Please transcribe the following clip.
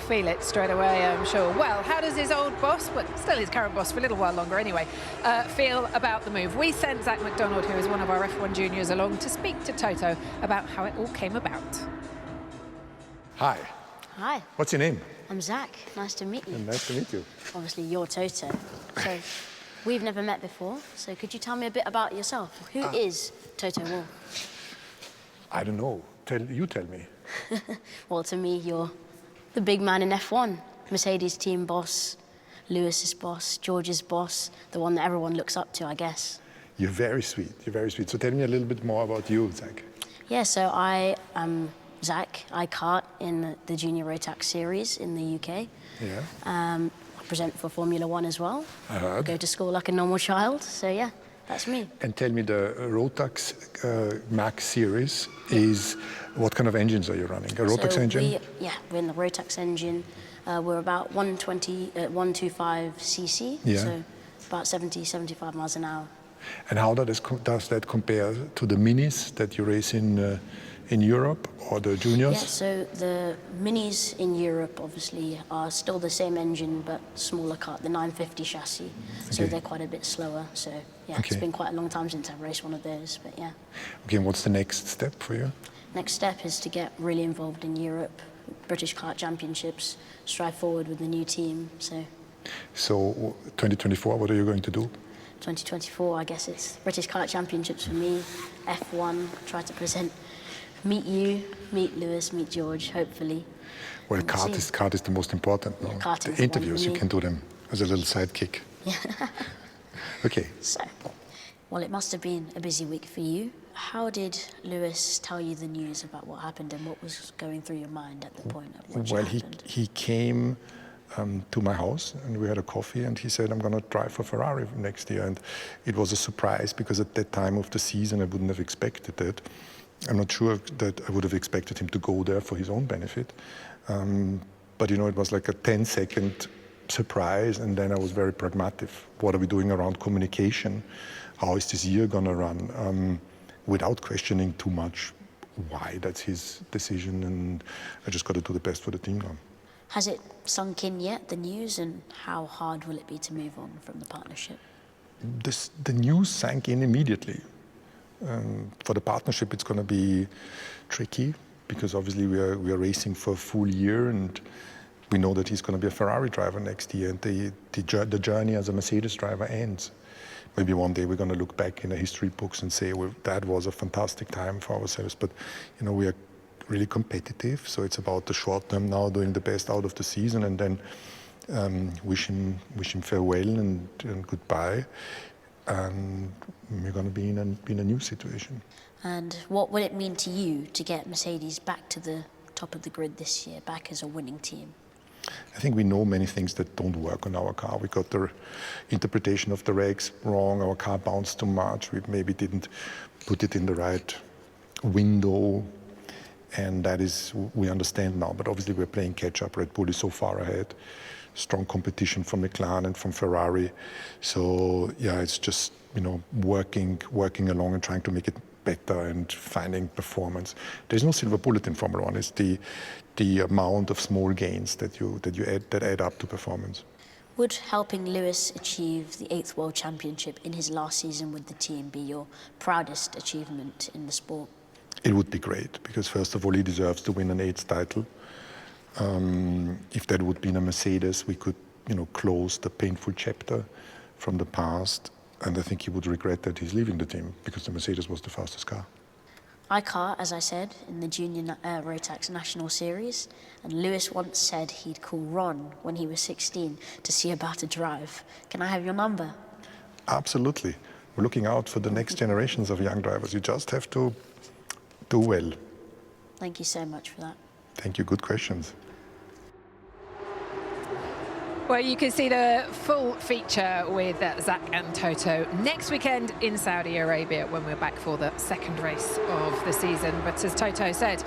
feel it straight away, I'm sure. Well, how does his old boss, but still his current boss for a little while longer anyway, feel about the move? We sent Zac McDonald, who is one of our F1 juniors, along to speak to Toto about how it all came about. Hi. Hi. What's your name? I'm Zac. Nice to meet you. Nice to meet you. Obviously, you're Toto. So, we've never met before, so could you tell me a bit about yourself? Who is Toto Wolff? I don't know. You tell me. Well, to me, you're the big man in F1. Mercedes team boss, Lewis's boss, George's boss, the one that everyone looks up to, I guess. You're very sweet. You're very sweet. So tell me a little bit more about you, Zac. Yeah, so I am Zac. I kart in the Junior Rotax series in the UK. Yeah. I present for Formula One as well. I heard. Go to school like a normal child. So yeah, that's me. And tell me, the Rotax Max series is, what kind of engines are you running? A Rotax engine? We're in the Rotax engine. We're about 125 cc, Yeah. so about 70, 75 miles an hour. And how does that compare to the minis that you race in Europe, or the juniors? Yeah, so the minis in Europe obviously are still the same engine but smaller kart, the 950 chassis. So Okay. they're quite a bit slower. So yeah, Okay. It's been quite a long time since I've raced one of those, but yeah. Okay, and what's the next step for you? Next step is to get really involved in Europe, British Kart Championships, strive forward with the new team. So 2024, what are you going to do? 2024, I guess it's British Kart Championships for me, F1, try to present, meet you, meet Lewis, meet George, hopefully. Well, kart is the most important. No? Yeah, karting's The interviews, one for you me. can do them as a little sidekick. Yeah. Okay. So, well, it must have been a busy week for you. How did Lewis tell you the news about what happened and what was going through your mind at the point at which Well, it happened? he came to my house and we had a coffee, and he said, I'm going to drive for Ferrari next year. And it was a surprise because at that time of the season I wouldn't have expected that. I'm not sure that I would have expected him to go there for his own benefit. But, you know, it was like a 10-second surprise, and then I was very pragmatic. What are we doing around communication? How is this year going to run? Without questioning too much why that's his decision, and I just got to do the best for the team now. Has it sunk in yet, the news, and how hard will it be to move on from the partnership? The news sank in immediately. For the partnership, it's going to be tricky because obviously we are racing for a full year, and we know that he's going to be a Ferrari driver next year, and the journey as a Mercedes driver ends. Maybe one day we're going to look back in the history books and say, well, that was a fantastic time for ourselves. But, you know, we are really competitive, so it's about the short term now, doing the best out of the season, and then wish him farewell and goodbye. And we're going to be in a new situation. And what will it mean to you to get Mercedes back to the top of the grid this year, back as a winning team? I think we know many things that don't work on our car. We got the interpretation of the regs wrong. Our car bounced too much. We maybe didn't put it in the right window. And that is, we understand now. But obviously we're playing catch up. Red Bull is so far ahead. Strong competition from McLaren and from Ferrari. So yeah, it's just, you know, working along and trying to make it better and finding performance. There's no silver bullet in Formula One. It's the amount of small gains that add up to performance. Would helping Lewis achieve the 8th World Championship in his last season with the team be your proudest achievement in the sport? It would be great, because first of all, he deserves to win an 8th title. If that would be in a Mercedes, we could, you know, close the painful chapter from the past. And I think he would regret that he's leaving the team, because the Mercedes was the fastest car. I kart, as I said, in the Junior Rotax National Series, and Lewis once said he'd call Ron when he was 16 to see about a drive. Can I have your number? Absolutely. We're looking out for the next generations of young drivers. You just have to do well. Thank you so much for that. Thank you. Good questions. Well, you can see the full feature with Zac and Toto next weekend in Saudi Arabia when we're back for the second race of the season. But as Toto said,